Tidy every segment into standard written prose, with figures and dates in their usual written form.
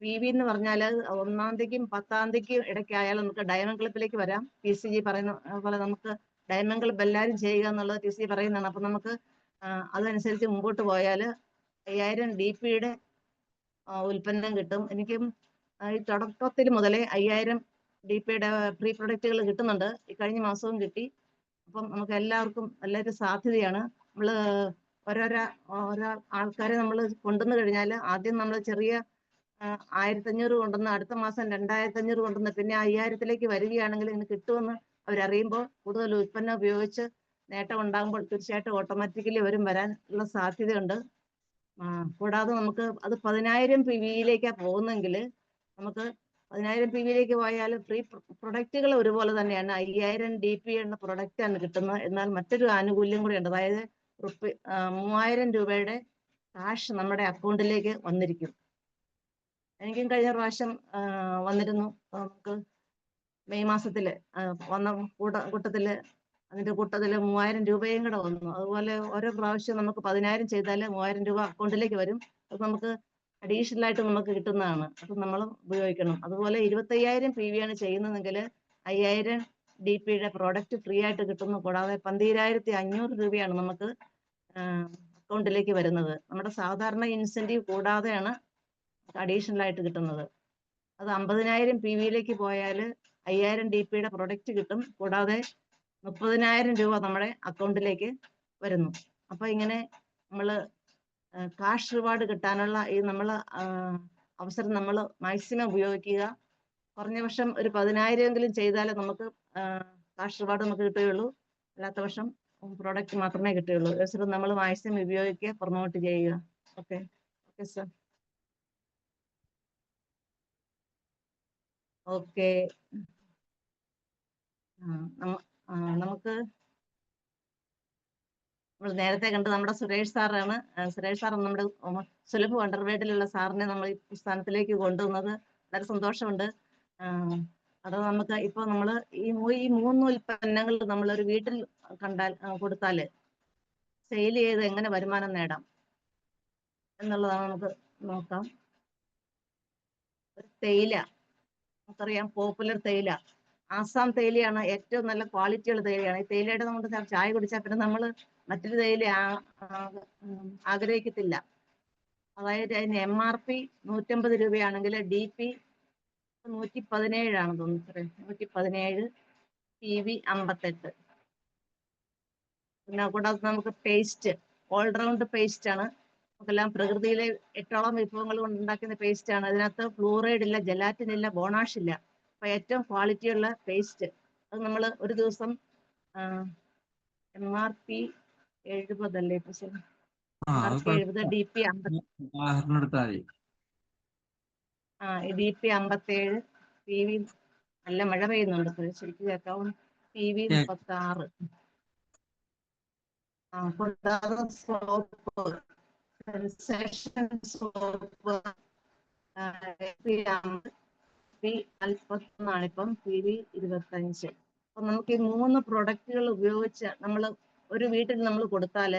PV എന്ന് പറഞ്ഞാൽ 1-ാം തീയതിക്കും 10-ാം തീയതിക്കും ഇടയ്ക്കായാലും നമുക്ക് ഡയമണ്ട് ക്ലബിലേക്ക് വരാം. TCG പറയുന്ന പോലെ നമുക്ക് ഡയമണ്ട് ക്ലബ് എല്ലാവരും ചെയ്യുക എന്നുള്ളത് TCG പറയുന്നതാണ്. അപ്പം നമുക്ക് അതനുസരിച്ച് മുമ്പോട്ട് പോയാൽ 5000 DPയുടെ ഉൽപ്പന്നം കിട്ടും. എനിക്കും ഈ തുടക്കത്തിൽ മുതലേ 5000 DPയുടെ പ്രീ പ്രൊഡക്റ്റുകൾ കിട്ടുന്നുണ്ട്. ഈ കഴിഞ്ഞ മാസവും കിട്ടി. അപ്പം നമുക്ക് എല്ലാവർക്കും നല്ലൊരു സാധ്യതയാണ്. നമ്മൾ ഓരോ ആൾക്കാരെ നമ്മൾ കൊണ്ടുവന്നു കഴിഞ്ഞാൽ ആദ്യം നമ്മൾ ചെറിയ 1500 കൊണ്ടുവന്ന് അടുത്ത മാസം 2500 കൊണ്ടുവന്ന് പിന്നെ 5000ത്തിലേക്ക് വരികയാണെങ്കിൽ ഇന്ന് കിട്ടുമെന്ന് അവരറിയുമ്പോൾ കൂടുതൽ ഉൽപ്പന്നം ഉപയോഗിച്ച് നേട്ടം ഉണ്ടാകുമ്പോൾ തീർച്ചയായിട്ടും ഓട്ടോമാറ്റിക്കലി അവരും വരാനുള്ള സാധ്യതയുണ്ട്. കൂടാതെ നമുക്ക് അത് 10000 PVയിലേക്കാണ് പോകുന്നെങ്കിൽ നമുക്ക് 10000 PVയിലേക്ക് പോയാൽ ഫ്രീ പ്രൊഡക്റ്റുകൾ ഒരുപോലെ തന്നെയാണ്. 5000 DP എന്ന പ്രൊഡക്റ്റാണ് കിട്ടുന്നത്. എന്നാൽ മറ്റൊരു ആനുകൂല്യം കൂടി ഉണ്ട്. അതായത് 3000 രൂപയുടെ കാശ് നമ്മുടെ അക്കൗണ്ടിലേക്ക് വന്നിരിക്കും. എനിക്കും കഴിഞ്ഞ പ്രാവശ്യം വന്നിരുന്നു. നമുക്ക് മെയ് മാസത്തിൽ വന്ന കൂട്ടത്തിൽ അതിൻ്റെ കൂട്ടത്തിൽ 3000 രൂപയും കൂടെ വന്നു. അതുപോലെ ഓരോ പ്രാവശ്യം നമുക്ക് 10000 ചെയ്താൽ 3000 രൂപ അക്കൗണ്ടിലേക്ക് വരും. അത് നമുക്ക് അഡീഷണൽ ആയിട്ട് നമുക്ക് കിട്ടുന്നതാണ്. അത് നമ്മൾ ഉപയോഗിക്കണം. അതുപോലെ 25000 PV ആണ് ചെയ്യുന്നതെങ്കിൽ 5000 DPയുടെ പ്രോഡക്റ്റ് ഫ്രീ ആയിട്ട് കിട്ടുന്നു. കൂടാതെ 12500 രൂപയാണ് നമുക്ക് അക്കൗണ്ടിലേക്ക് വരുന്നത്. നമ്മുടെ സാധാരണ ഇൻസെൻറ്റീവ് കൂടാതെയാണ് അഡീഷണൽ ആയിട്ട് കിട്ടുന്നത്. അത് 50000 PVയിലേക്ക് പോയാൽ 5000 DPയുടെ പ്രൊഡക്റ്റ് കിട്ടും. കൂടാതെ 30000 രൂപ നമ്മുടെ അക്കൗണ്ടിലേക്ക് വരുന്നു. അപ്പോൾ ഇങ്ങനെ നമ്മൾ കാഷ് റിവാർഡ് കിട്ടാനുള്ള ഈ നമ്മൾ അവസരം നമ്മൾ മാക്സിമം ഉപയോഗിക്കുക. കുറഞ്ഞ വർഷം ഒരു 10000 എങ്കിലും ചെയ്താലേ നമുക്ക് കാഷ് റിവാർഡ് നമുക്ക് കിട്ടുകയുള്ളൂ. അല്ലാത്ത വർഷം പ്രോഡക്റ്റ് മാത്രമേ കിട്ടുകയുള്ളൂ. അവസരം നമ്മൾ മാക്സിമം ഉപയോഗിക്കുക, പ്രൊമോട്ട് ചെയ്യുക. Okay okay sir. ഓക്കെ, നമുക്ക് നമ്മൾ നേരത്തെ കണ്ട് നമ്മുടെ സുരേഷ് സാറാണ്. സുരേഷ് സാർ നമ്മുടെ സുലഭ് വണ്ടർവേഡിലുള്ള സാറിനെ നമ്മൾ ഈ സ്ഥാനത്തിലേക്ക് കൊണ്ടുവന്നത് വളരെ സന്തോഷമുണ്ട്. അത് നമുക്ക് ഇപ്പോൾ നമ്മൾ ഈ 3 ഉൽപ്പന്നങ്ങൾ നമ്മളൊരു വീട്ടിൽ കൊടുത്താൽ സെയിൽ ചെയ്ത് എങ്ങനെ വരുമാനം നേടാം എന്നുള്ളതാണ്. നമുക്ക് നോക്കാം. തേയില, നമുക്കറിയാം പോപ്പുലർ തേയില ആസാം തേയിലയാണ്. ഏറ്റവും നല്ല ക്വാളിറ്റിയുള്ള തേയിലയാണ്. ഈ തേയിലയുടെ നമ്മൾ ചായ കുടിച്ചാൽ പിന്നെ നമ്മൾ മറ്റൊരു തേയില ആഗ്രഹിക്കത്തില്ല. അതായത് അതിന് MRP 150 രൂപയാണെങ്കിൽ DP 117 ആണ് തോന്നുന്നു. 117, PV 58. പിന്നെ കൂടാതെ നമുക്ക് പേസ്റ്റ്, ഓൾറൗണ്ട് പേസ്റ്റ് ആണ്. നമുക്കെല്ലാം പ്രകൃതിയിലെ 8ഓളം വിഭവങ്ങൾ കൊണ്ട് ഉണ്ടാക്കുന്ന പേസ്റ്റ് ആണ്. അതിനകത്ത് ഫ്ലൂറൈഡ് ഇല്ല, ജലാറ്റിൻ ഇല്ല, ബോണാഷ് ഇല്ല. അപ്പൊ ഏറ്റവും ക്വാളിറ്റിയുള്ള പേസ്റ്റ് അത് നമ്മൾ ഒരു ദിവസം MRP 70 അല്ലേ? MRP 70, DP 50. DP 57, PV നല്ല മഴ പെയ്യുന്നുണ്ട്, ശരിക്കും കേൾക്കാവും. PV 36. കൂടാതെ സോപ്പ്, സെൻസേഷൻ സോപ്പ് PV 41 ഇപ്പം, PV 25. അപ്പൊ നമുക്ക് ഈ 3 പ്രൊഡക്റ്റുകൾ ഉപയോഗിച്ച് നമ്മൾ ഒരു വീട്ടിൽ നമ്മൾ കൊടുത്താൽ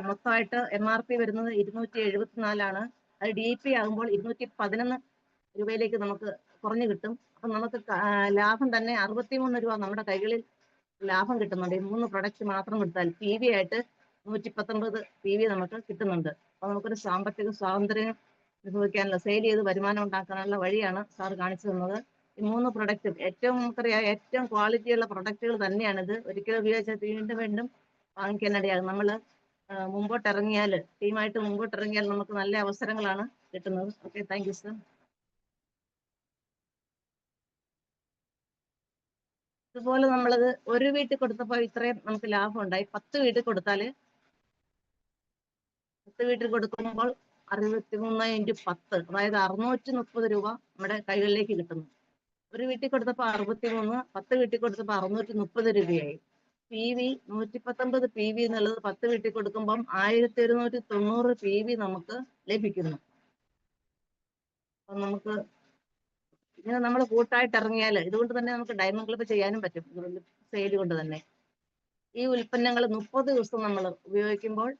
മൊത്തമായിട്ട് MRP വരുന്നത് 274 ആണ്. അത് DP ആകുമ്പോൾ 211 രൂപയിലേക്ക് നമുക്ക് കുറഞ്ഞു കിട്ടും. അപ്പം നമുക്ക് ലാഭം തന്നെ 63 രൂപ നമ്മുടെ കൈകളിൽ ലാഭം കിട്ടുന്നുണ്ട്. ഈ 3 പ്രൊഡക്റ്റ് മാത്രം കൊടുത്താൽ PV ആയിട്ട് 119 PV നമുക്ക് കിട്ടുന്നുണ്ട്. അപ്പോൾ നമുക്കൊരു സാമ്പത്തിക സ്വാതന്ത്ര്യം അനുഭവിക്കാനുള്ള, സെയിൽ ചെയ്ത് വരുമാനം ഉണ്ടാക്കാനുള്ള വഴിയാണ് സാർ കാണിച്ചു തന്നത്. ഈ 3 പ്രൊഡക്റ്റും നമുക്കറിയാം ഏറ്റവും ക്വാളിറ്റിയുള്ള പ്രൊഡക്റ്റുകൾ തന്നെയാണിത്. ഒരിക്കലും ഉപയോഗിച്ചാൽ വീണ്ടും വീണ്ടും വാങ്ങിക്കാനിടയാകും. നമ്മൾ മുമ്പോട്ടിറങ്ങിയാൽ, ടീമായിട്ട് മുമ്പോട്ടിറങ്ങിയാൽ നമുക്ക് നല്ല അവസരങ്ങളാണ് കിട്ടുന്നത്. Okay, thank you sir. ഇതുപോലെ നമ്മളത് ഒരു വീട്ടിൽ കൊടുത്തപ്പോൾ ഇത്രയും നമുക്ക് ലാഭം ഉണ്ടായി. 10 വീട്ടിൽ കൊടുത്താൽ 10 വീട്ടിൽ കൊടുക്കുമ്പോൾ 63 × 10, അതായത് 630 രൂപ നമ്മുടെ കൈകളിലേക്ക് കിട്ടുന്നു. ഒരു വീട്ടിൽ കൊടുത്തപ്പോൾ 63, 10 വീട്ടിൽ കൊടുത്തപ്പോൾ 630 രൂപയായി. PV 119 PV എന്നുള്ളത് 10 വീട്ടിൽ കൊടുക്കുമ്പം 1190 PV നമുക്ക് ലഭിക്കുന്നു. അപ്പം നമുക്ക് ഇങ്ങനെ നമ്മൾ കൂട്ടായിട്ട് ഇറങ്ങിയാൽ ഇതുകൊണ്ട് തന്നെ നമുക്ക് ഡയമണ്ട് ക്ലബ് ചെയ്യാനും പറ്റും, സെയിൽ കൊണ്ട് തന്നെ. ഈ ഉൽപ്പന്നങ്ങൾ 30 ദിവസം നമ്മൾ ഉപയോഗിക്കുമ്പോൾ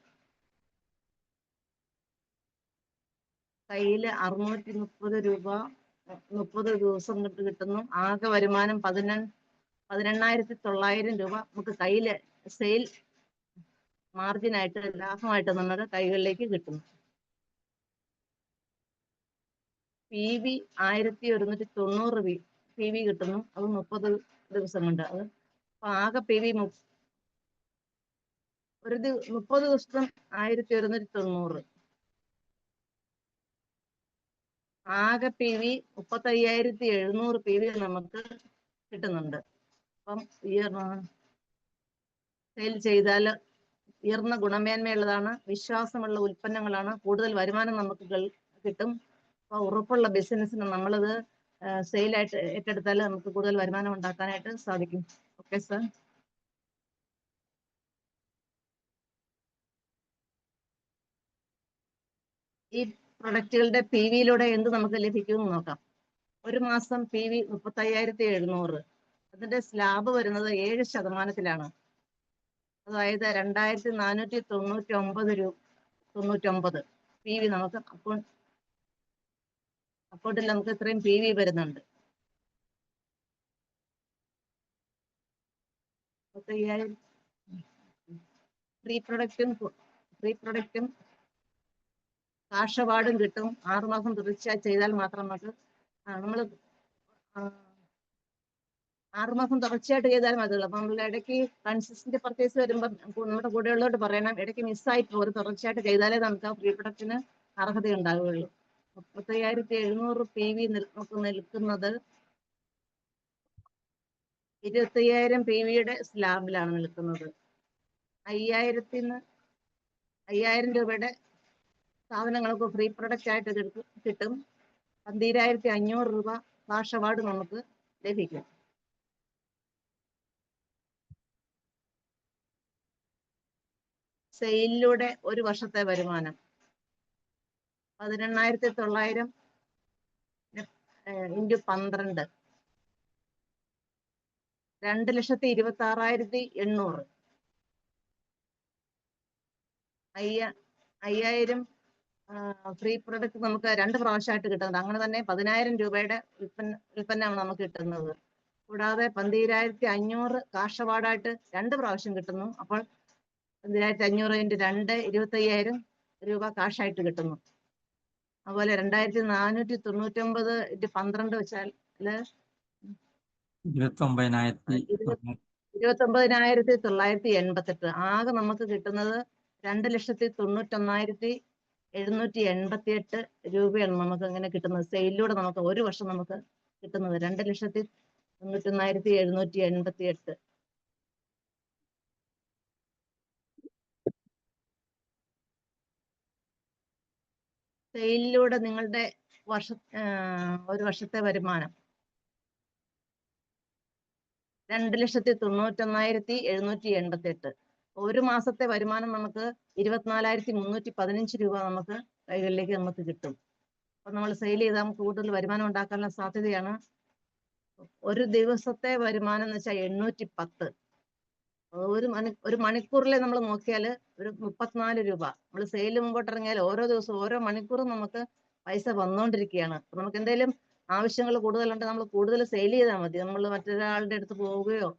കയ്യിൽ 630 രൂപ 30 ദിവസം കൊണ്ട് കിട്ടുന്നു. ആകെ വരുമാനം 18,900 രൂപ നമുക്ക് കയ്യിൽ സെയിൽ മാർജിനായിട്ട്, ലാഭമായിട്ട് നമ്മുടെ കൈകളിലേക്ക് കിട്ടുന്നു. PV 1190 PV കിട്ടുന്നു. അത് 30 ദിവസം കൊണ്ട്. അത് ആകെ PV 30 ദിവസം 1190. ആകെ PV 35,700 PV നമുക്ക് കിട്ടുന്നുണ്ട്. അപ്പം സെയിൽ ചെയ്താൽ ഉയർന്ന ഗുണമേന്മയുള്ളതാണ്, വിശ്വാസമുള്ള ഉൽപ്പന്നങ്ങളാണ്, കൂടുതൽ വരുമാനം നമുക്ക് കിട്ടും. അപ്പോൾ ഉറപ്പുള്ള ബിസിനസ്സിന് നമ്മളത് സെയിലായിട്ട് ഏറ്റെടുത്താൽ നമുക്ക് കൂടുതൽ വരുമാനം ഉണ്ടാക്കാനായിട്ട് സാധിക്കും. Okay sir. ഈ പ്രൊഡക്റ്റുകളുടെ PVയിലൂടെ എന്ത് നമുക്ക് ലഭിക്കുമെന്ന് നോക്കാം. ഒരു മാസം PV 35,700. അതിന്റെ സ്ലാബ് വരുന്നത് 7%. അതായത് 2,499 PV നമുക്ക് അക്കൗണ്ടിൽ നമുക്ക് ഇത്രയും PV വരുന്നുണ്ട്. 35,000 ഫ്രീ പ്രൊഡക്റ്റും കാഷ് അവാർഡും കിട്ടും. 6 മാസം തുടർച്ചയായി ചെയ്താൽ മാത്രം നമുക്ക് നമ്മൾ 6 മാസം തുടർച്ചയായിട്ട് ചെയ്താൽ മതിയുള്ളൂ. അപ്പം നമ്മൾ ഇടയ്ക്ക് കൺസിസ്റ്റന്റ് പർച്ചേസ് വരുമ്പോൾ നമ്മുടെ കൂടെയുള്ളവരോട് പറയണം, ഇടയ്ക്ക് മിസ്സായിട്ട് ഒരു തുടർച്ചയായിട്ട് ചെയ്താലേ നമുക്ക് ആ ഫ്രീ പ്രൊഡക്റ്റിന് അർഹത ഉണ്ടാവുകയുള്ളൂ. 35,700 PV നമുക്ക് നിൽക്കുന്നത് 25,000 PVയുടെ സ്ലാബിലാണ് നിൽക്കുന്നത്. 5,000 രൂപയുടെ സാധനങ്ങൾക്ക് ഫ്രീ പ്രൊഡക്റ്റ് ആയിട്ട് കിട്ടും. 12,500 രൂപ കാഷ് അവാർഡ് നമുക്ക് ലഭിക്കും. സെയിലിലൂടെ ഒരു വർഷത്തെ വരുമാനം 18,900 × 12 2,26,800. 5,000 ഫ്രീ പ്രൊഡക്റ്റ് നമുക്ക് 2 പ്രാവശ്യമായിട്ട് കിട്ടുന്നത്. അങ്ങനെ തന്നെ 10,000 രൂപയുടെ ഉൽപ്പന്നമാണ് നമുക്ക് കിട്ടുന്നത്. കൂടാതെ 12,500 കാഷ് അവാർഡായിട്ട് 2 പ്രാവശ്യം കിട്ടുന്നു. അപ്പോൾ 12,500 × 2 25,000 രൂപ കാഷായിട്ട് കിട്ടുന്നു. അതുപോലെ 2,499 × 12 വെച്ചാൽ 29,988. ആകെ നമുക്ക് കിട്ടുന്നത് 2,91,788 രൂപയാണ് നമുക്ക് അങ്ങനെ കിട്ടുന്നത്. സെയിലിലൂടെ നമുക്ക് ഒരു വർഷം നമുക്ക് കിട്ടുന്നത് 2,91,788. സെയിലിലൂടെ നിങ്ങളുടെ ഒരു വർഷത്തെ വരുമാനം 2,91,788. ഒരു മാസത്തെ വരുമാനം നമുക്ക് 24,315 രൂപ നമുക്ക് കൈകളിലേക്ക് നമുക്ക് കിട്ടും. അപ്പൊ നമ്മൾ സെയിൽ ചെയ്താൽ നമുക്ക് കൂടുതൽ വരുമാനം ഉണ്ടാക്കാനുള്ള സാധ്യതയാണ്. ഒരു ദിവസത്തെ വരുമാനം എന്ന് വെച്ചാൽ 810. ഒരു മണിക്കൂറിൽ നമ്മൾ നോക്കിയാൽ ഒരു 34 രൂപ. നമ്മൾ സെയിൽ മുമ്പോട്ട് ഇറങ്ങിയാൽ ഓരോ ദിവസവും ഓരോ മണിക്കൂറും നമുക്ക് പൈസ വന്നുകൊണ്ടിരിക്കുകയാണ്. അപ്പൊ നമുക്ക് എന്തെങ്കിലും ആവശ്യങ്ങൾ കൂടുതലുണ്ടെങ്കിൽ നമ്മൾ കൂടുതൽ സെയിൽ ചെയ്താൽ മതി. നമ്മൾ മറ്റൊരാളുടെ അടുത്ത് പോവുകയോ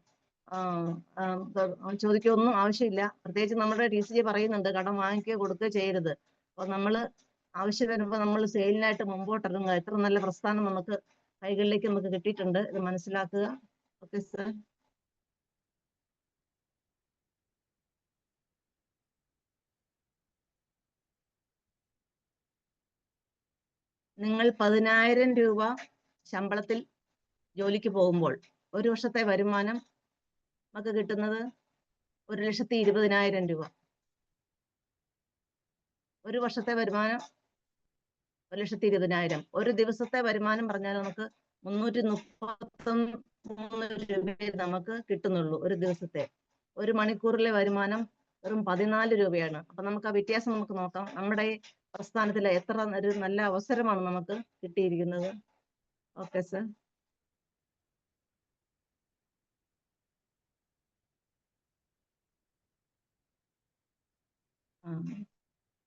ചോദിക്കുകയോ ഒന്നും ആവശ്യമില്ല. പ്രത്യേകിച്ച് നമ്മുടെ TCG പറയുന്നുണ്ട്, കടം വാങ്ങിക്കുകയോ കൊടുക്കുകയോ ചെയ്യരുത്. അപ്പൊ നമ്മൾ ആവശ്യം വരുമ്പോൾ നമ്മൾ സെയിലിനായിട്ട് മുമ്പോട്ട് ഇറങ്ങുക. എത്ര നല്ല പ്രസ്ഥാനം നമുക്ക് കൈകളിലേക്ക് നമുക്ക് കിട്ടിയിട്ടുണ്ട്, ഇത് മനസ്സിലാക്കുക. Okay sir. നിങ്ങൾ 10,000 രൂപ ശമ്പളത്തിൽ ജോലിക്ക് പോകുമ്പോൾ ഒരു വർഷത്തെ വരുമാനം നമുക്ക് കിട്ടുന്നത് 1,20,000 രൂപ. ഒരു വർഷത്തെ വരുമാനം 1,20,000. ഒരു ദിവസത്തെ വരുമാനം പറഞ്ഞാൽ നമുക്ക് 333 രൂപയെ നമുക്ക് കിട്ടുന്നുള്ളൂ ഒരു ദിവസത്തെ. ഒരു മണിക്കൂറിലെ വരുമാനം വെറും 14 രൂപയാണ്. അപ്പൊ നമുക്ക് ആ വ്യത്യാസം നമുക്ക് നോക്കാം. നമ്മുടെ ഈ പ്രസ്ഥാനത്തിൽ എത്ര ഒരു നല്ല അവസരമാണ് നമുക്ക് കിട്ടിയിരിക്കുന്നത്. Okay sir.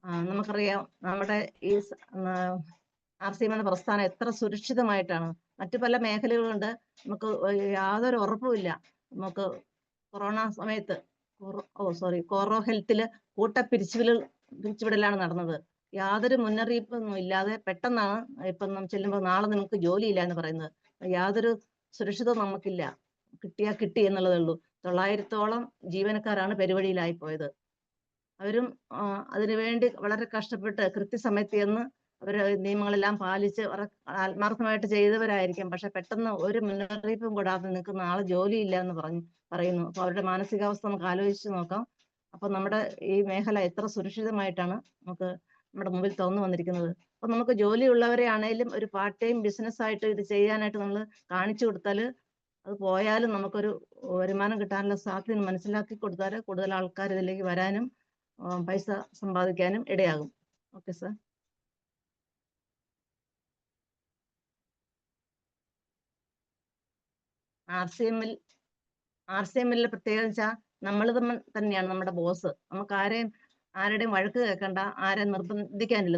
നമുക്കറിയാം നമ്മുടെ ഈ RCM എന്ന പ്രസ്ഥാനം എത്ര സുരക്ഷിതമായിട്ടാണ്. മറ്റു പല മേഖലകളുണ്ട് നമുക്ക് യാതൊരു ഉറപ്പുമില്ല. നമുക്ക് കൊറോണ സമയത്ത് കോറോ ഹെൽത്തില് പിരിച്ചുവിടലാണ് നടന്നത്. യാതൊരു മുന്നറിയിപ്പൊന്നും ഇല്ലാതെ പെട്ടെന്നാണ് ഇപ്പം ചെല്ലുമ്പോൾ നാളെ നിങ്ങൾക്ക് ജോലിയില്ല എന്ന് പറയുന്നത്. യാതൊരു സുരക്ഷിതവും നമുക്കില്ല. കിട്ടിയാ കിട്ടി എന്നുള്ളതേ ഉള്ളൂ. 900ഓളം ജീവനക്കാരാണ് പെരുവഴിയിലായി പോയത്. അവരും അതിനുവേണ്ടി വളരെ കഷ്ടപ്പെട്ട് കൃത്യസമയത്ത് ചെന്ന് അവർ നിയമങ്ങളെല്ലാം പാലിച്ച് ആത്മാർത്ഥമായിട്ട് ചെയ്തവരായിരിക്കും. പക്ഷെ പെട്ടെന്ന് ഒരു മുന്നറിയിപ്പും കൂടാതെ നിങ്ങൾക്ക് നാളെ ജോലിയില്ല എന്ന് പറയുന്നു. അപ്പൊ അവരുടെ മാനസികാവസ്ഥ നമുക്ക് ആലോചിച്ച് നോക്കാം. അപ്പൊ നമ്മുടെ ഈ മേഖല എത്ര സുരക്ഷിതമായിട്ടാണ് നമ്മുടെ മുമ്പിൽ തുറന്നു വന്നിരിക്കുന്നത്. അപ്പൊ നമുക്ക് ജോലിയുള്ളവരെ ആണെങ്കിലും ഒരു പാർട്ട് ടൈം ബിസിനസ് ആയിട്ട് ഇത് ചെയ്യാനായിട്ട് നമ്മൾ കാണിച്ചു കൊടുത്താൽ അത് പോയാലും നമുക്കൊരു വരുമാനം കിട്ടാനുള്ള സാധ്യത മനസ്സിലാക്കി കൊടുത്താൽ കൂടുതൽ ആൾക്കാർ ഇതിലേക്ക് വരാനും പൈസ സമ്പാദിക്കാനും ഇടയാകും. Okay sir. RCMൽ പ്രത്യേകത വെച്ചാൽ നമ്മൾ തന്നെയാണ് നമ്മുടെ ബോസ്. നമുക്ക് ആരുടെയും വഴക്ക് കേൾക്കണ്ട, ആരെയും നിർബന്ധിക്കാനില്ല.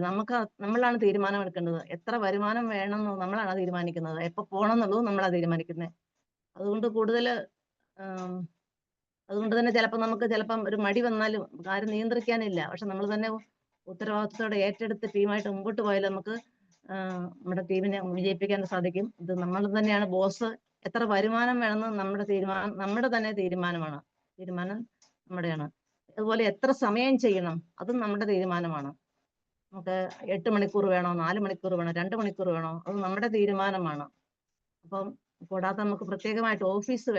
നമ്മളാണ് തീരുമാനം എടുക്കേണ്ടത്. എത്ര വരുമാനം വേണമെന്ന് നമ്മളാണ് തീരുമാനിക്കുന്നത്. എപ്പോൾ പോകണം എന്നുള്ളതും നമ്മളാണ് തീരുമാനിക്കുന്നത്. അതുകൊണ്ട് തന്നെ ചിലപ്പം ഒരു മടി വന്നാലും ആരും നിയന്ത്രിക്കാനില്ല. പക്ഷെ നമ്മൾ തന്നെ ഉത്തരവാദിത്തത്തോടെ ഏറ്റെടുത്ത് ടീമായിട്ട് മുമ്പോട്ട് പോയാൽ നമുക്ക് നമ്മുടെ ടീമിനെ വിജയിപ്പിക്കാൻ സാധിക്കും. ഇത് നമ്മൾ തന്നെയാണ് ബോസ്. എത്ര വരുമാനം വേണമെന്ന് നമ്മുടെ തന്നെ തീരുമാനം നമ്മുടെയാണ്. അതുപോലെ എത്ര സമയം ചെയ്യണം അതും നമ്മുടെ തീരുമാനമാണ്. നമുക്ക് 8 മണിക്കൂർ വേണോ, 4 മണിക്കൂർ വേണോ, 2 മണിക്കൂർ വേണോ, അത് നമ്മുടെ തീരുമാനമാണ്. അപ്പം കൂടാതെ നമുക്ക് പ്രത്യേകമായിട്ട് ഓഫീസ്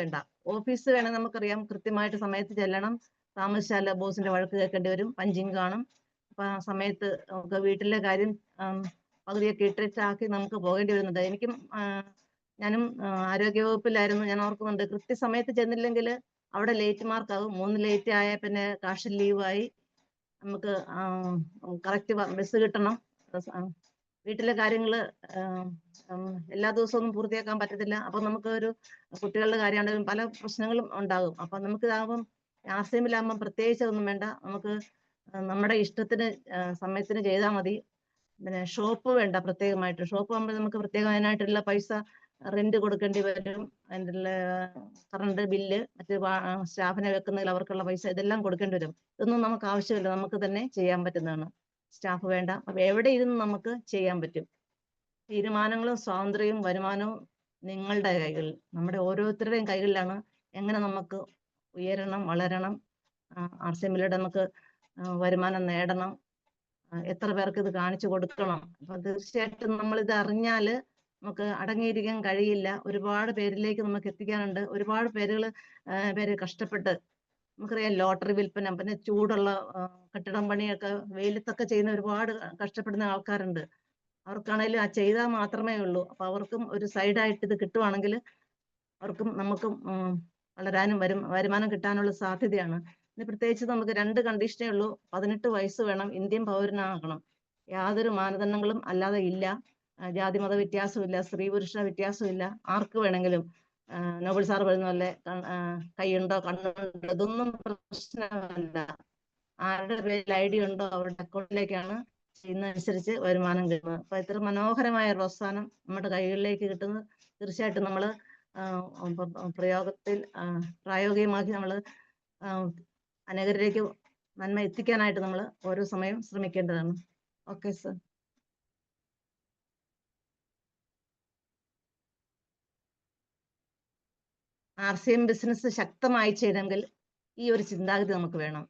വേണം. നമുക്കറിയാം കൃത്യമായിട്ട് സമയത്ത് ചെല്ലണം. താമസിച്ചാൽ ബോസിന്റെ വഴക്ക് കേൾക്കേണ്ടി വരും, പഞ്ചിങ് കാണും. അപ്പൊ ആ സമയത്ത് നമുക്ക് വീട്ടിലെ കാര്യം പകുതിയൊക്കെ ഇട്ടിട്ടാക്കി നമുക്ക് പോകേണ്ടി വരുന്നുണ്ട്. ഞാനും ആരോഗ്യവകുപ്പിലായിരുന്നു. ഞാൻ ഓർക്കുന്നുണ്ട്, കൃത്യസമയത്ത് ചെന്നില്ലെങ്കിൽ അവിടെ ലേറ്റ് മാർക്കാകും. 3 ലേറ്റ് ആയ പിന്നെ കാഷ്വൽ ലീവായി. നമുക്ക് കറക്റ്റ് ബസ് കിട്ടണം. വീട്ടിലെ കാര്യങ്ങള് എല്ലാ ദിവസവും ഒന്നും പൂർത്തിയാക്കാൻ പറ്റത്തില്ല. അപ്പൊ നമുക്ക് കുട്ടികളുടെ കാര്യമാണെങ്കിലും പല പ്രശ്നങ്ങളും ഉണ്ടാകും. അപ്പൊ നമുക്ക് ഇതാകുമ്പം RCMലാകുമ്പം പ്രത്യേകിച്ച് ഒന്നും വേണ്ട. നമുക്ക് നമ്മുടെ ഇഷ്ടത്തിന് സമയത്തിന് ചെയ്താൽ മതി. പിന്നെ ഷോപ്പ് വേണ്ട. പ്രത്യേകമായിട്ട് ഷോപ്പ് ആകുമ്പോൾ നമുക്ക് പ്രത്യേകമായിട്ടുള്ള പൈസ റെന്റ് കൊടുക്കേണ്ടി വരും. അതിൻ്റെ കറണ്ട് ബില്ല്, മറ്റ് സ്റ്റാഫിനെ വെക്കുന്നതിൽ അവർക്കുള്ള പൈസ ഇതെല്ലാം കൊടുക്കേണ്ടി വരും. ഇതൊന്നും നമുക്ക് ആവശ്യമില്ല. നമുക്ക് തന്നെ ചെയ്യാൻ പറ്റുന്നതാണ്. സ്റ്റാഫ് വേണ്ട. അപ്പൊ എവിടെ ഇരുന്ന് നമുക്ക് ചെയ്യാൻ പറ്റും. തീരുമാനങ്ങളും സ്വാതന്ത്ര്യവും വരുമാനവും നിങ്ങളുടെ കൈകളിൽ, നമ്മുടെ ഓരോരുത്തരുടെയും കൈകളിലാണ്. എങ്ങനെ നമുക്ക് ഉയരണം, വളരണം, RCMലൂടെ നമുക്ക് വരുമാനം നേടണം, എത്ര പേർക്ക് ഇത് കാണിച്ചു കൊടുക്കണം. അപ്പൊ തീർച്ചയായിട്ടും നമ്മൾ ഇത് അറിഞ്ഞാല് നമുക്ക് അടങ്ങിയിരിക്കാൻ കഴിയില്ല. ഒരുപാട് പേരിലേക്ക് നമുക്ക് എത്തിക്കാനുണ്ട്. ഒരുപാട് പേര് കഷ്ടപ്പെട്ട്, നമുക്കറിയാം ലോട്ടറി വിൽപ്പന, പിന്നെ ചൂടുള്ള കെട്ടിടം പണിയൊക്കെ വെയിലത്തൊക്കെ ചെയ്യുന്ന ഒരുപാട് കഷ്ടപ്പെടുന്ന ആൾക്കാരുണ്ട്. അവർക്കാണെങ്കിലും ആ ചെയ്താൽ മാത്രമേ ഉള്ളൂ. അപ്പൊ അവർക്കും ഒരു സൈഡായിട്ട് ഇത് കിട്ടുവാണെങ്കിൽ അവർക്കും നമുക്കും വളരാനും വരുമാനം കിട്ടാനുള്ള സാധ്യതയാണ്. ഇനി പ്രത്യേകിച്ച് നമുക്ക് 2 കണ്ടീഷനേ ഉള്ളൂ. 18 വയസ്സ് വേണം, ഇന്ത്യൻ പൗരനാകണം. യാതൊരു മാനദണ്ഡങ്ങളും അല്ലാതെ ഇല്ല. ജാതി മത വ്യത്യാസമില്ല, സ്ത്രീ പുരുഷ വ്യത്യാസമില്ല. ആർക്ക് വേണമെങ്കിലും നോബൽ സാർ പറയുന്ന പോലെ കൈയുണ്ടോ കണ്ണുണ്ടോ ഇതൊന്നും പ്രശ്നമല്ല. ആരുടെ പേരിൽ ID ഉണ്ടോ അവരുടെ അക്കൗണ്ടിലേക്കാണ് ചെയ്യുന്നതനുസരിച്ച് വരുമാനം കിട്ടുന്നത്. അപ്പൊ ഇത്ര മനോഹരമായ പ്രോത്സാഹനം നമ്മുടെ കൈകളിലേക്ക് കിട്ടുന്നത് തീർച്ചയായിട്ടും നമ്മൾ പ്രായോഗികമാക്കി നമ്മൾ അനേകരിലേക്ക് നന്മ എത്തിക്കാനായിട്ട് നമ്മൾ ഓരോ സമയം ശ്രമിക്കേണ്ടതാണ്. Okay sir. RCM ബിസിനസ് ശക്തമായി ചെയ്തെങ്കിൽ ഈ ഒരു ചിന്താഗതി നമുക്ക് വേണം.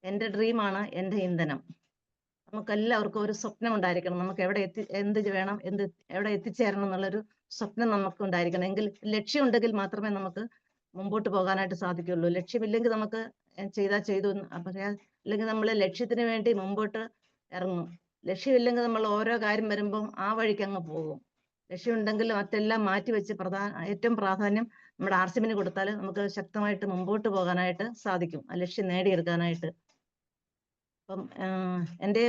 എൻ്റെ ഡ്രീമാണ് എൻ്റെ ഇന്ധനം. നമുക്കെല്ലാവർക്കും ഒരു സ്വപ്നം ഉണ്ടായിരിക്കണം. നമുക്ക് എവിടെ എത്തിച്ചേരണം എന്നുള്ളൊരു സ്വപ്നം നമുക്ക് ഉണ്ടായിരിക്കണം. ലക്ഷ്യം ഉണ്ടെങ്കിൽ മാത്രമേ നമുക്ക് മുമ്പോട്ട് പോകാനായിട്ട് സാധിക്കുള്ളൂ. ലക്ഷ്യമില്ലെങ്കിൽ നമുക്ക് ചെയ്തു അല്ലെങ്കിൽ നമ്മൾ ലക്ഷ്യത്തിന് വേണ്ടി മുമ്പോട്ട് ഇറങ്ങും. ലക്ഷ്യമില്ലെങ്കിൽ നമ്മൾ ഓരോ കാര്യം വരുമ്പം ആ വഴിക്ക് അങ്ങ് പോകും. ലക്ഷ്യമുണ്ടെങ്കിൽ മറ്റെല്ലാം മാറ്റിവെച്ച് ഏറ്റവും പ്രാധാന്യം നമ്മുടെ RCMന് കൊടുത്താൽ നമുക്ക് ശക്തമായിട്ട് മുമ്പോട്ട് പോകാനായിട്ട് സാധിക്കും, ആ ലക്ഷ്യം നേടിയെടുക്കാനായിട്ട്. അപ്പം എൻ്റെ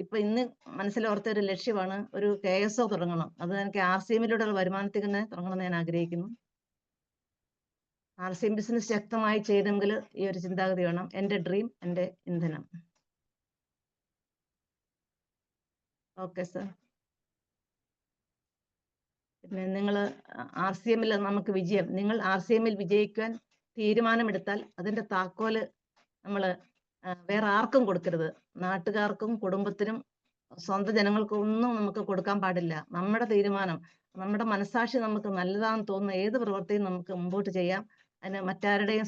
ഇപ്പൊ ഇന്ന് മനസ്സിലോർത്ത ഒരു ലക്ഷ്യമാണ് ഒരു KSO തുടങ്ങണം. അത് എനിക്ക് RCMലൂടെ വരുമാനത്തിൽ തന്നെ തുടങ്ങണമെന്ന് ഞാൻ ആഗ്രഹിക്കുന്നു. RCM ബിസിനസ് ശക്തമായി ചെയ്തെങ്കിൽ ഈ ഒരു ചിന്താഗതി വേണം. എൻ്റെ ഡ്രീം, എൻ്റെ ഇന്ധനം. Okay sir. പിന്നെ നിങ്ങൾ RCM നമുക്ക് വിജയം, നിങ്ങൾ RCM വിജയിക്കാൻ തീരുമാനമെടുത്താൽ അതിന്റെ താക്കോല് നമ്മൾ വേറെ ആർക്കും കൊടുക്കരുത്. നാട്ടുകാർക്കും കുടുംബത്തിനും സ്വന്തം ജനങ്ങൾക്കും ഒന്നും നമുക്ക് കൊടുക്കാൻ പാടില്ല. നമ്മുടെ തീരുമാനം, നമ്മുടെ മനസാക്ഷി നമുക്ക് നല്ലതാണെന്ന് തോന്നുന്ന ഏത് പ്രവൃത്തിയും നമുക്ക് മുമ്പോട്ട് ചെയ്യാം. അതിന് മറ്റാരുടെയും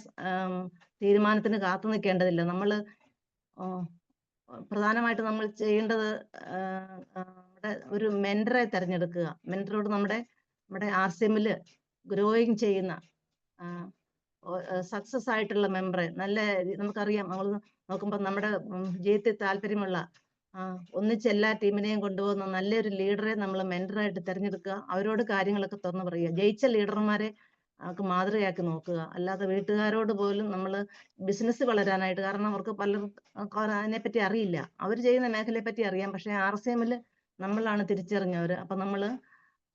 തീരുമാനത്തിന് കാത്തു നിൽക്കേണ്ടതില്ല. നമ്മൾ പ്രധാനമായിട്ട് നമ്മൾ ചെയ്യേണ്ടത് നമ്മുടെ ഒരു മെന്ററെ തിരഞ്ഞെടുക്കുക. മെന്ററോട് നമ്മുടെ RCM ഗ്രോയിങ് ചെയ്യുന്ന സക്സസ് ആയിട്ടുള്ള മെമ്പറെ, നല്ല നമുക്കറിയാം, നമ്മൾ നോക്കുമ്പോൾ നമ്മുടെ ജീവിതത്തിൽ താല്പര്യമുള്ള ഒന്നിച്ച് എല്ലാ ടീമിനെയും കൊണ്ടുപോകുന്ന നല്ലൊരു ലീഡറെ നമ്മൾ മെന്ററായിട്ട് തിരഞ്ഞെടുക്കുക. അവരോട് കാര്യങ്ങളൊക്കെ തുറന്നു പറയുക. ജയിച്ച ലീഡർമാരെ നമുക്ക് മാതൃകയാക്കി നോക്കുക. അല്ലാതെ വീട്ടുകാരോട് പോലും നമ്മൾ ബിസിനസ് വളരാനായിട്ട്, കാരണം അവർക്ക് പലർക്കും അതിനെപ്പറ്റി അറിയില്ല. അവർ ചെയ്യുന്ന മേഖലയെ പറ്റി അറിയാം, പക്ഷെ RCM നമ്മളാണ് തിരിച്ചറിഞ്ഞവർ. അപ്പം നമ്മൾ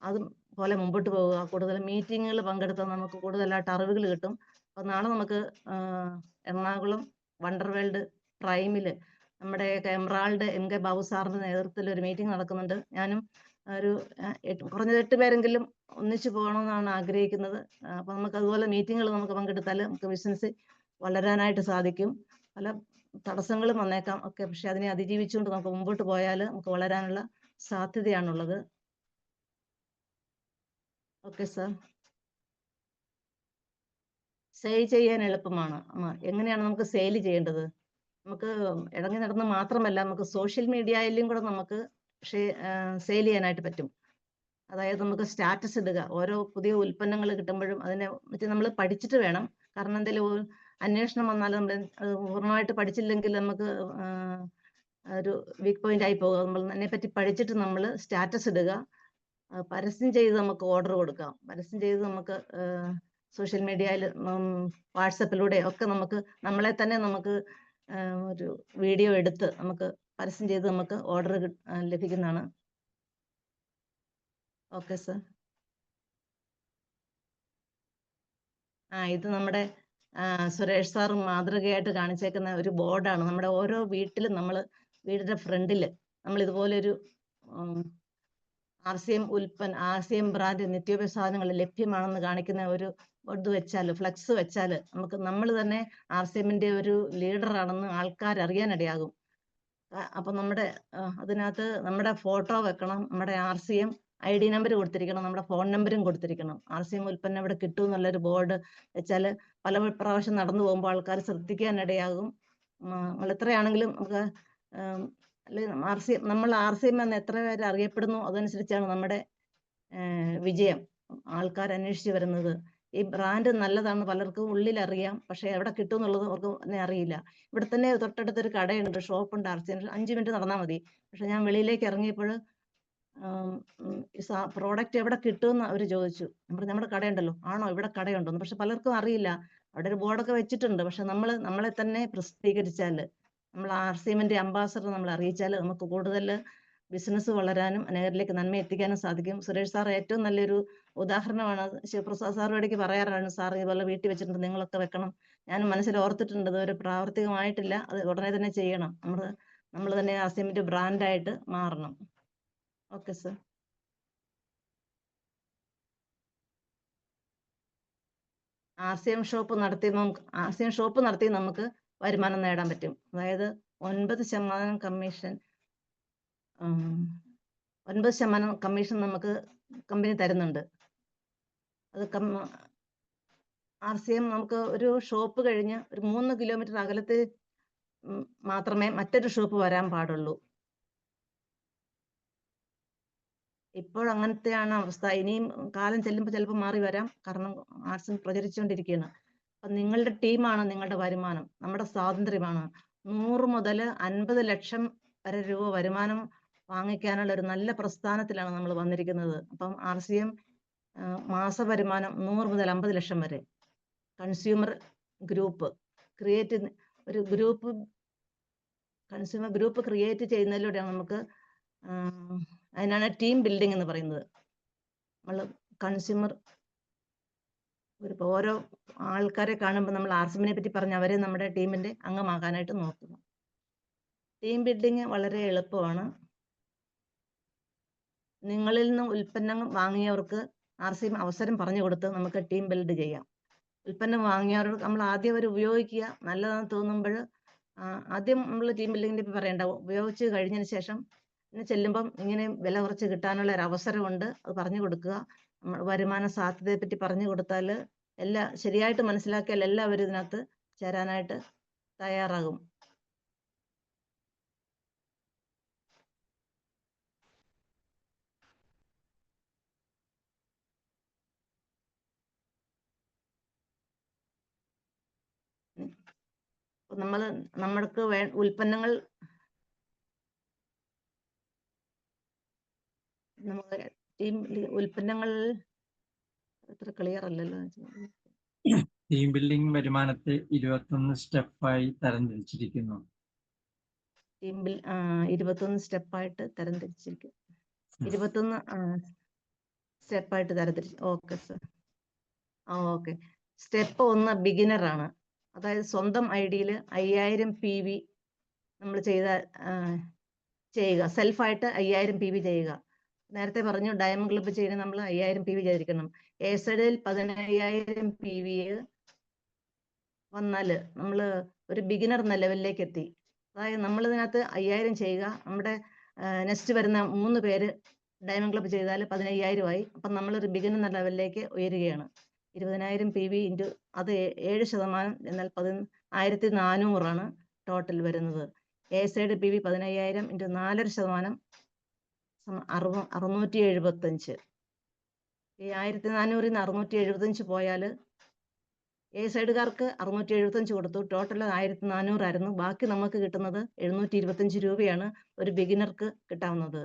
അതുപോലെ മുമ്പോട്ട് പോവുക. കൂടുതൽ മീറ്റിങ്ങുകൾ പങ്കെടുത്താൽ നമുക്ക് കൂടുതലായിട്ട് അറിവുകൾ കിട്ടും. അപ്പം നാളെ നമുക്ക് എറണാകുളം വണ്ടർ വേൾഡ് പ്രൈമില് നമ്മുടെ എമറാൾഡ് MK ബാബു സാറിന്റെ നേതൃത്വത്തിൽ ഒരു മീറ്റിംഗ് നടക്കുന്നുണ്ട്. ഞാനും ഒരു കുറഞ്ഞത് 8 പേരെങ്കിലും ഒന്നിച്ചു പോകണമെന്നാണ് ആഗ്രഹിക്കുന്നത്. അപ്പൊ നമുക്ക് അതുപോലെ മീറ്റിങ്ങുകൾ നമുക്ക് പങ്കെടുത്താൽ നമുക്ക് ബിസിനസ് വളരാനായിട്ട് സാധിക്കും. പല തടസ്സങ്ങളും വന്നേക്കാം ഒക്കെ, പക്ഷെ അതിനെ അതിജീവിച്ചുകൊണ്ട് നമുക്ക് മുമ്പോട്ട് പോയാൽ നമുക്ക് വളരാനുള്ള സാധ്യതയാണുള്ളത്. Okay sir. സെയിൽ ചെയ്യാൻ എളുപ്പമാണ്. എങ്ങനെയാണ് നമുക്ക് സെയിൽ ചെയ്യേണ്ടത്? നമുക്ക് ഇറങ്ങി നടന്ന് മാത്രമല്ല, നമുക്ക് സോഷ്യൽ മീഡിയയിലും കൂടെ നമുക്ക് സെയിൽ ചെയ്യാനായിട്ട് പറ്റും. അതായത് നമുക്ക് സ്റ്റാറ്റസ് ഇടുക. ഓരോ പുതിയ ഉൽപ്പന്നങ്ങൾ കിട്ടുമ്പോഴും അതിനെ പറ്റി നമ്മൾ പഠിച്ചിട്ട് വേണം. കാരണം എന്തെങ്കിലും അന്വേഷണം വന്നാൽ നമ്മൾ പൂർണ്ണമായിട്ട് പഠിച്ചില്ലെങ്കിൽ നമുക്ക് ഒരു വീക്ക് പോയിന്റ് ആയി പോകുക. നമ്മൾ അതിനെപ്പറ്റി പഠിച്ചിട്ട് നമ്മൾ സ്റ്റാറ്റസ് ഇടുക. പരസ്യം ചെയ്ത് നമുക്ക് ഓർഡർ കൊടുക്കാം. പരസ്യം ചെയ്ത് നമുക്ക് സോഷ്യൽ മീഡിയയിൽ, വാട്സപ്പിലൂടെ ഒക്കെ നമുക്ക് നമ്മളെ തന്നെ നമുക്ക് ഒരു വീഡിയോ എടുത്ത് നമുക്ക് പരസ്യം ചെയ്ത് നമുക്ക് ഓർഡർ ലഭിക്കുന്നതാണ്. Okay sir. ഇത് നമ്മുടെ സുരേഷ് സാർ മാതൃകയായിട്ട് കാണിച്ചേക്കുന്ന ഒരു ബോർഡാണ്. നമ്മുടെ ഓരോ വീട്ടിലും വീടിന്റെ ഫ്രണ്ടില് നമ്മൾ ഇതുപോലെ ഒരു RCM ബ്രാൻഡ് നിത്യോപയോഗ സാധനങ്ങൾ ലഭ്യമാണെന്ന് കാണിക്കുന്ന ഒരു ഇത് വെച്ചാൽ, ഫ്ലെക്സ് വെച്ചാൽ നമുക്ക് നമ്മൾ തന്നെ RCM ഒരു ലീഡറാണെന്ന് ആൾക്കാർ അറിയാനിടയാകും. അപ്പൊ അതിനകത്ത് നമ്മുടെ ഫോട്ടോ വെക്കണം, നമ്മുടെ RCM ID നമ്പർ കൊടുത്തിരിക്കണം, നമ്മുടെ ഫോൺ നമ്പരും കൊടുത്തിരിക്കണം. RCM ഉൽപ്പന്നം ഇവിടെ കിട്ടും എന്നുള്ളൊരു ബോർഡ് വെച്ചാൽ പല പ്രാവശ്യം നടന്നു പോകുമ്പോൾ ആൾക്കാർ ശ്രദ്ധിക്കാനിടയാകും. നമ്മൾ എത്രയാണെങ്കിലും നമുക്ക് നമ്മൾ RCM എന്ന് എത്ര പേര് അറിയപ്പെടുന്നു അതനുസരിച്ചാണ് നമ്മുടെ വിജയം. ആൾക്കാർ അന്വേഷിച്ച് വരുന്നത്. ഈ ബ്രാൻഡ് നല്ലതാണ് പലർക്കും ഉള്ളിൽ അറിയാം, പക്ഷെ എവിടെ കിട്ടും എന്നുള്ളത് അവർക്ക് തന്നെ അറിയില്ല. ഇവിടെ തന്നെ തൊട്ടടുത്തൊരു കടയുണ്ട്, ഷോപ്പുണ്ട് RCM, 5 മിനിറ്റ് നടന്നാൽ മതി. പക്ഷെ ഞാൻ വെളിയിലേക്ക് ഇറങ്ങിയപ്പോൾ പ്രോഡക്റ്റ് എവിടെ കിട്ടുമെന്ന് അവർ ചോദിച്ചു. നമ്മുടെ കടയുണ്ടല്ലോ, ആണോ ഇവിടെ കടയുണ്ടോ? പക്ഷെ പലർക്കും അറിയില്ല. അവിടെ ഒരു ബോർഡൊക്കെ വെച്ചിട്ടുണ്ട്. പക്ഷെ നമ്മളെ തന്നെ പ്രസിദ്ധീകരിച്ചാൽ, നമ്മൾ RCM അംബാസഡർ നമ്മൾ അറിയിച്ചാൽ നമുക്ക് കൂടുതൽ ബിസിനസ് വളരാനും അനേകരിലേക്ക് നന്മ എത്തിക്കാനും സാധിക്കും. സുരേഷ് സാർ ഏറ്റവും നല്ലൊരു ഉദാഹരണമാണ്. ശിവപ്രസാദ് സാർ ഇടയ്ക്ക് പറയാറാണ്, സാർ ഇതുപോലെ വീട്ടിൽ വെച്ചിട്ടുണ്ട്, നിങ്ങളൊക്കെ വെക്കണം. ഞാൻ മനസ്സിൽ ഓർത്തിട്ടുണ്ട്, ഇതുവരെ പ്രാവർത്തികമായിട്ടില്ല. അത് ഉടനെ തന്നെ ചെയ്യണം. നമ്മൾ തന്നെ RCM ബ്രാൻഡായിട്ട് മാറണം. Okay sir. RCM ഷോപ്പ് നടത്തി നമുക്ക് വരുമാനം നേടാൻ പറ്റും. അതായത് 9% കമ്മീഷൻ, 9% കമ്മീഷൻ നമുക്ക് കമ്പനി തരുന്നുണ്ട്. അത് RCM നമുക്ക് ഒരു ഷോപ്പ് കഴിഞ്ഞ് ഒരു 3 കിലോമീറ്റർ അകലത്തിൽ മാത്രമേ മറ്റൊരു ഷോപ്പ് വരാൻ പാടുള്ളൂ. ഇപ്പോൾ അങ്ങനത്തെയാണ് അവസ്ഥ. ഇനിയും കാലം ചെല്ലുമ്പോൾ ചിലപ്പോൾ മാറി വരാം. കാരണം RCM പ്രചരിച്ചുകൊണ്ടിരിക്കുകയാണ്. അപ്പം നിങ്ങളുടെ ടീമാണ് നിങ്ങളുടെ വരുമാനം, നമ്മുടെ സ്വാതന്ത്ര്യമാണ്. 100 മുതൽ 50 ലക്ഷം വരെ രൂപ വരുമാനം വാങ്ങിക്കാനുള്ള ഒരു നല്ല പ്രസ്ഥാനത്തിലാണ് നമ്മൾ വന്നിരിക്കുന്നത്. അപ്പം RCM മാസ വരുമാനം 100 മുതൽ 50 ലക്ഷം വരെ. Consumer group consumer group create ചെയ്യുന്നതിലൂടെയാണ് നമുക്ക്, അതിനാണ് ടീം ബിൽഡിംഗ് എന്ന് പറയുന്നത്. നമ്മൾ കൺസ്യൂമർ ഓരോ ആൾക്കാരെ കാണുമ്പോൾ നമ്മൾ ആർസിഎമ്മിനെ പറ്റി പറഞ്ഞ് അവരെ നമ്മുടെ ടീമിന്റെ അംഗമാകാനായിട്ട് നോക്കുന്നു. ടീം ബിൽഡിംഗ് വളരെ എളുപ്പമാണ്. നിങ്ങളിൽ നിന്ന് ഉൽപ്പന്നം വാങ്ങിയവർക്ക് ആർസിഎം അവസരം പറഞ്ഞു കൊടുത്ത് നമുക്ക് ടീം ബിൽഡ് ചെയ്യാം. ഉൽപ്പന്നം വാങ്ങിയവർക്ക് നമ്മൾ ആദ്യം അവർ ഉപയോഗിക്കുക, നല്ലതാണെന്ന് തോന്നുമ്പോൾ ആദ്യം നമ്മൾ ടീം ബിൽഡിങ്ങിന്റെ പറയണ്ട, ഉപയോഗിച്ച് കഴിഞ്ഞതിന് ശേഷം ചെല്ലുമ്പം ഇങ്ങനെ വില കുറച്ച് കിട്ടാനുള്ള ഒരു അവസരമുണ്ട്, അത് പറഞ്ഞു കൊടുക്കുക. വരുമാന സാധ്യതയെ പറ്റി പറഞ്ഞു കൊടുത്താൽ എല്ലാം ശരിയായിട്ട് മനസ്സിലാക്കിയാൽ എല്ലാവരും ഇതിനകത്ത് ചേരാനായിട്ട് തയ്യാറാകും. നമ്മൾക്ക് ഉൽപ്പന്നങ്ങൾ ഉൽപ്പന്നങ്ങൾ അത്ര ക്ലിയർ അല്ലല്ലോ. ടീം ബിൽഡിംഗ് വരുമാനത്തെ 21 സ്റ്റെപ്പായി തരംതിരിച്ചിരിക്കുന്നു. 21 സ്റ്റെപ്പായിട്ട് തരംതിരിച്ചിരിക്കുന്നു. 21 സ്റ്റെപ്പായിട്ട് തരംതിരിച്ചു. Okay sir. Okay. Step 1 beginner ആണ്. അതായത് സ്വന്തം ഐഡിയിൽ 5000 PV നമ്മൾ ചെയ്യുക. സെൽഫായിട്ട് 5000 PV ചെയ്യുക. നേരത്തെ പറഞ്ഞു ഡയമണ്ട് ക്ലബ്ബ് ചെയ്യുന്ന നമ്മൾ 5000 PV ചെയ്തിരിക്കണം. എസഡിൽ 15000 PV വന്നാൽ നമ്മൾ ഒരു ബിഗിനർ എന്ന ലെവലിലേക്ക് എത്തി. അതായത് നമ്മൾ ഇതിനകത്ത് 5000 ചെയ്യുക. നമ്മുടെ നെക്സ്റ്റ് വരുന്ന 3 പേര് ഡയമണ്ട് ക്ലബ്ബ് ചെയ്താൽ 15000 ആയി. അപ്പം നമ്മളൊരു ബിഗിനർ എന്ന ലെവലിലേക്ക് ഉയരുകയാണ്. 20000 PV ഇൻറ്റു അത് 7%, എന്നാൽ 1400 ആണ് ടോട്ടൽ വരുന്നത്. A side PV 15000 into 4.5% 675. ഈ 1400 675 പോയാൽ എ സൈഡുകാർക്ക് 675 കൊടുത്തു. ടോട്ടൽ 1400 ആയിരുന്നു. ബാക്കി നമുക്ക് കിട്ടുന്നത് 725 രൂപയാണ് ഒരു ബിഗിനർക്ക് കിട്ടാവുന്നത്.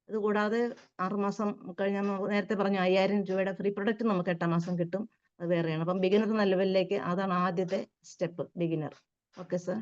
ഇതുകൂടാതെ 6 മാസം കഴിഞ്ഞാൽ നേരത്തെ പറഞ്ഞു 5000 രൂപയുടെ ഫ്രീ പ്രൊഡക്റ്റ് നമുക്ക് 8 മാസം കിട്ടും. അത് വേറെയാണ്. അപ്പം ബിഗിനർ എന്ന ലെവലിലേക്ക് അതാണ് ആദ്യത്തെ സ്റ്റെപ്പ്, ബിഗിനർ. Okay sir.